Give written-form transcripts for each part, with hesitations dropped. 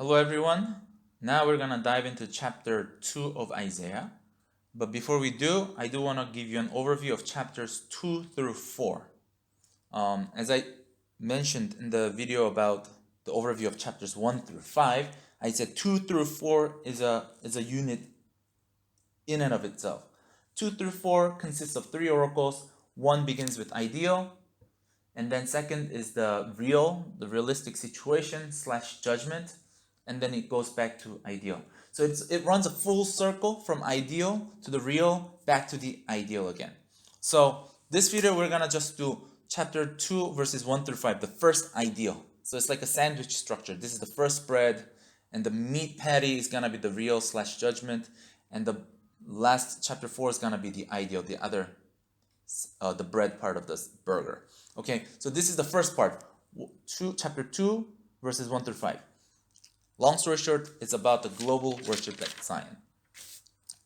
Hello everyone. Now we're going to dive into chapter 2 of Isaiah. But before we do, I do want to give you an overview of chapters 2 through 4. As I mentioned in the video about the overview of chapters 1 through 5, I said 2 through 4 is a unit in and of itself. 2 through 4 consists of 3 oracles. One begins with ideal, and then second is the realistic situation / judgment, and then it goes back to ideal. So it runs a full circle from ideal to the real, back to the ideal again. So this video we're gonna just do chapter 2 verses 1 through 5, the first ideal. So it's like a sandwich structure. This is the first bread, and the meat patty is gonna be the real / judgment, and the last chapter 4 is gonna be the ideal, the other the bread part of this burger. Okay, so this is the first part, chapter 2 verses 1 through 5. Long story short, it's about the global worship at Zion.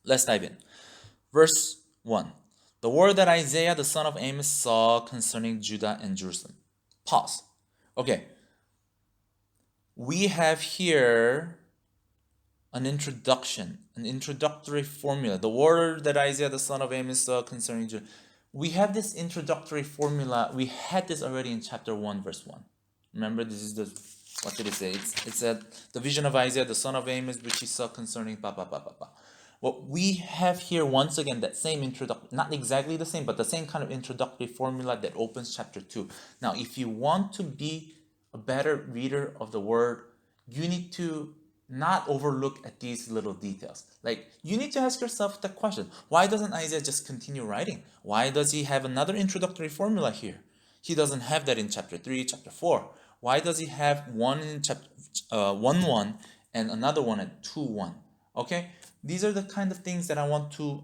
Let's dive in. Verse 1. The word that Isaiah the son of Amos saw concerning Judah and Jerusalem. Pause. Okay. We have here an introduction, an introductory formula. The word that Isaiah the son of Amos saw concerning Judah. We have this introductory formula. We had this already in chapter 1, verse 1. Remember, this is the, what did it say? It said, the vision of Isaiah, the son of Amos, which he saw concerning What we have here, once again, that same introduction, not exactly the same, but the same kind of introductory formula that opens chapter 2. Now, if you want to be a better reader of the word, you need to not overlook at these little details. Like, you need to ask yourself the question, why doesn't Isaiah just continue writing? Why does he have another introductory formula here? He doesn't have that in chapter 3, chapter 4. Why does he have one in chapter 1:1 and another one at 2:1? Okay? These are the kind of things that I want you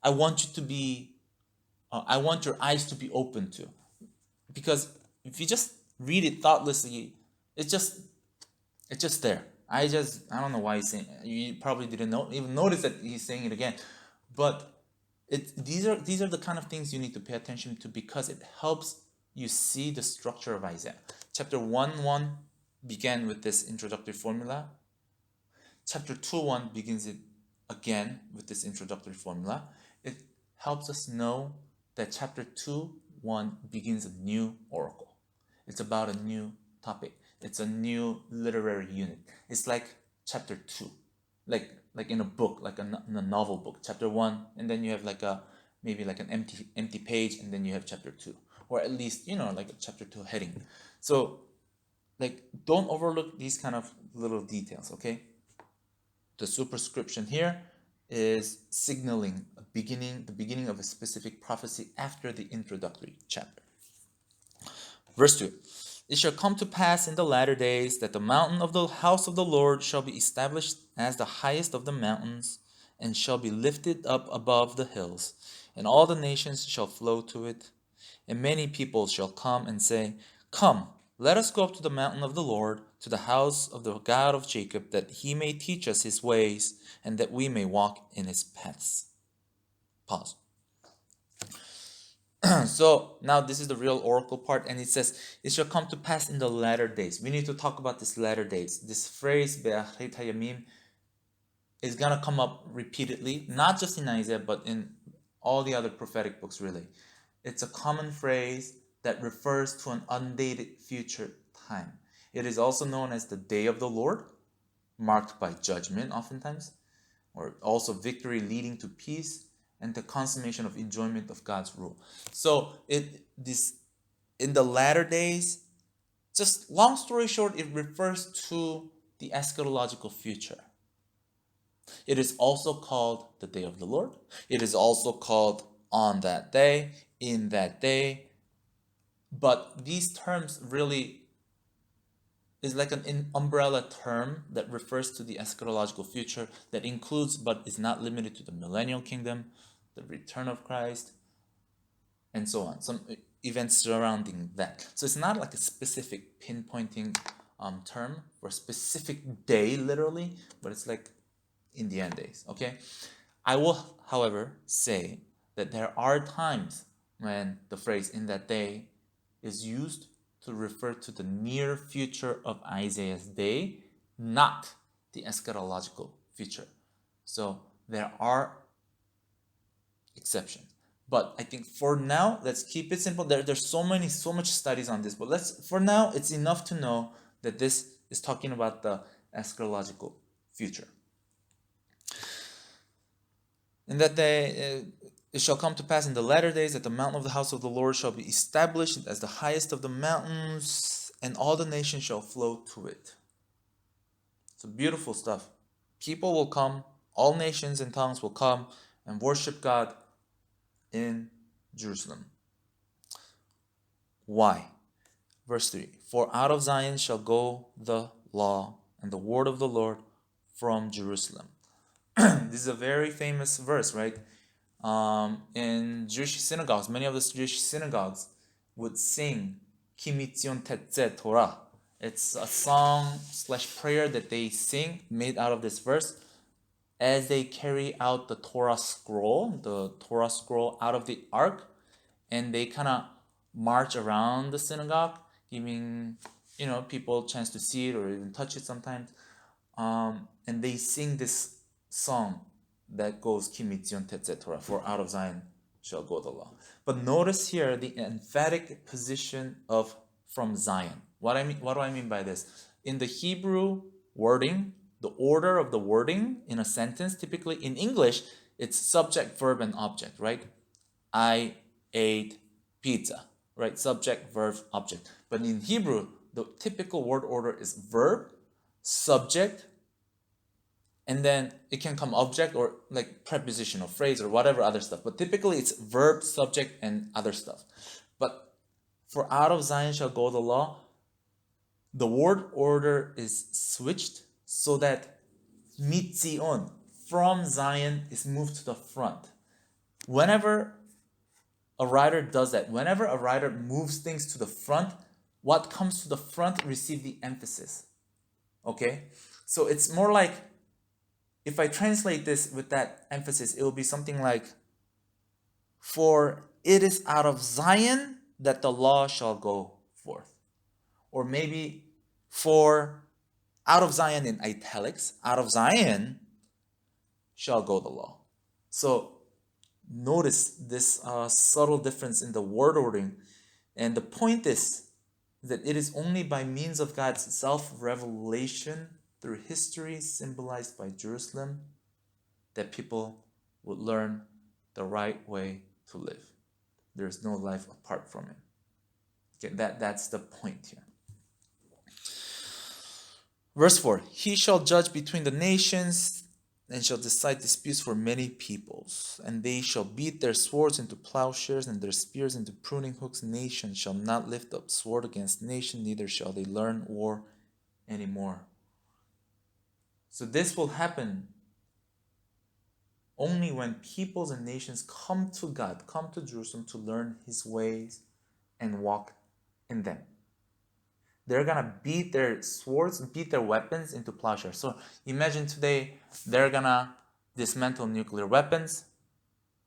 to be, I want your eyes to be open to. Because if you just read it thoughtlessly, it's just there. I don't know why he's saying. You probably didn't even notice that he's saying it again, but these are the kind of things you need to pay attention to, because it helps you see the structure of Isaiah. Chapter 1:1 began with this introductory formula. Chapter 2:1 begins it again with this introductory formula. It helps us know that chapter 2:1 begins a new oracle. It's about a new topic. It's a new literary unit. It's like chapter 2, like in a book, like in a novel book. Chapter 1, and then you have like maybe like an empty page, and then you have chapter 2, or at least like a chapter 2 heading. So like, don't overlook these kind of little details. Okay. The superscription here is signaling the beginning of a specific prophecy after the introductory chapter. Verse 2. It shall come to pass in the latter days that the mountain of the house of the Lord shall be established as the highest of the mountains, and shall be lifted up above the hills, and all the nations shall flow to it. And many people shall come and say, Come, let us go up to the mountain of the Lord, to the house of the God of Jacob, that he may teach us his ways, and that we may walk in his paths. Pause. So now this is the real oracle part, and it says, it shall come to pass in the latter days. We need to talk about this latter days. This phrase, Be'achrit hayamim, is going to come up repeatedly, not just in Isaiah, but in all the other prophetic books, really. It's a common phrase that refers to an undated future time. It is also known as the day of the Lord, marked by judgment oftentimes, or also victory leading to peace, and the consummation of enjoyment of God's rule. So in the latter days, just long story short, it refers to the eschatological future. It is also called the day of the Lord. It is also called on that day, in that day. But these terms really is like an umbrella term that refers to the eschatological future, that includes but is not limited to the millennial kingdom, the return of Christ, and so on. Some events surrounding that. So it's not like a specific pinpointing term for a specific day, literally, but it's like in the end days. Okay, I will, however, say that there are times when the phrase "in that day" is used to refer to the near future of Isaiah's day, not the eschatological future. So there are exceptions. But I think for now, let's keep it simple. There's so much studies on this, but for now, it's enough to know that this is talking about the eschatological future. And that it shall come to pass in the latter days that the mountain of the house of the Lord shall be established as the highest of the mountains, and all the nations shall flow to it. It's beautiful stuff. People will come, all nations and tongues will come and worship God in Jerusalem. Why? Verse 3, for out of Zion shall go the law and the word of the Lord from Jerusalem. This is a very famous verse, right? In Jewish synagogues, many of the Jewish synagogues would sing Kimitzion Tetze Torah. It's a song / prayer that they sing made out of this verse as they carry out the Torah scroll out of the ark, and they kind of march around the synagogue, giving people a chance to see it or even touch it sometimes. And they sing this song that goes Kimitzion Tetze Torah, for out of Zion shall go the law. But notice here the emphatic position of from Zion. What do I mean by this? In the Hebrew wording, the order of the wording in a sentence, typically in English, it's subject, verb, and object, right? I ate pizza, right? Subject, verb, object. But in Hebrew, the typical word order is verb, subject, and then it can come object or like preposition or phrase or whatever other stuff. But typically it's verb, subject, and other stuff. But for out of Zion shall go the law, the word order is switched so that mitzion, from Zion, is moved to the front. Whenever a writer does that, whenever a writer moves things to the front, what comes to the front receives the emphasis. Okay? So it's more like, if I translate this with that emphasis, it will be something like, for it is out of Zion that the law shall go forth. Or maybe, for out of Zion in italics, out of Zion shall go the law. So notice this subtle difference in the word ordering. And the point is that it is only by means of God's self-revelation through history symbolized by Jerusalem that people would learn the right way to live. There is no life apart from it. Okay, that's the point here. Verse 4, he shall judge between the nations and shall decide disputes for many peoples. And they shall beat their swords into plowshares and their spears into pruning hooks. Nation shall not lift up sword against nation, neither shall they learn war anymore. So this will happen only when peoples and nations come to God, come to Jerusalem to learn his ways and walk in them. They're going to beat their swords, beat their weapons into plowshares. So imagine today they're going to dismantle nuclear weapons,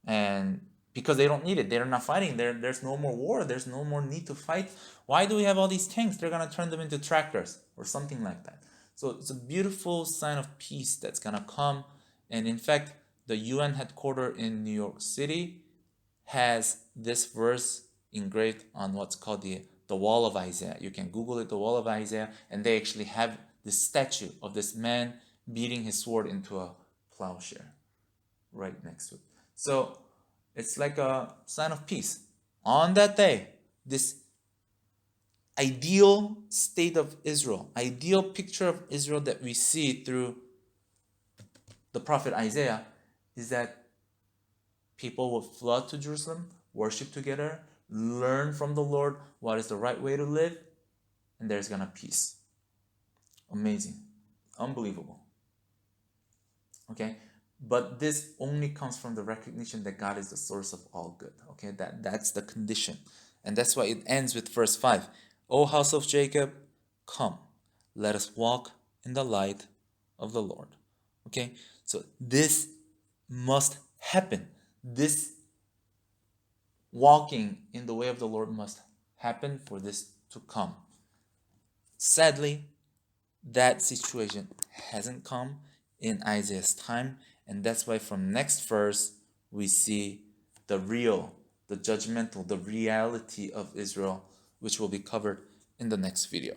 and because they don't need it, they're not fighting. There's no more war. There's no more need to fight. Why do we have all these tanks? They're going to turn them into tractors or something like that. So it's a beautiful sign of peace that's going to come. And in fact, the UN headquarters in New York City has this verse engraved on what's called the wall of Isaiah. You can Google it, the wall of Isaiah, and they actually have this statue of this man beating his sword into a plowshare right next to it. So it's like a sign of peace. On that day, this ideal state of Israel, ideal picture of Israel that we see through the prophet Isaiah, is that people will flood to Jerusalem, worship together, learn from the Lord what is the right way to live, and there's gonna peace. Amazing. Unbelievable. Okay? But this only comes from the recognition that God is the source of all good. Okay? That's the condition. And that's why it ends with verse 5. O house of Jacob, come, let us walk in the light of the Lord. Okay? So this must happen. This walking in the way of the Lord must happen for this to come. Sadly, that situation hasn't come in Isaiah's time, and that's why from next verse we see the real, the judgmental, the reality of Israel, which will be covered in the next video.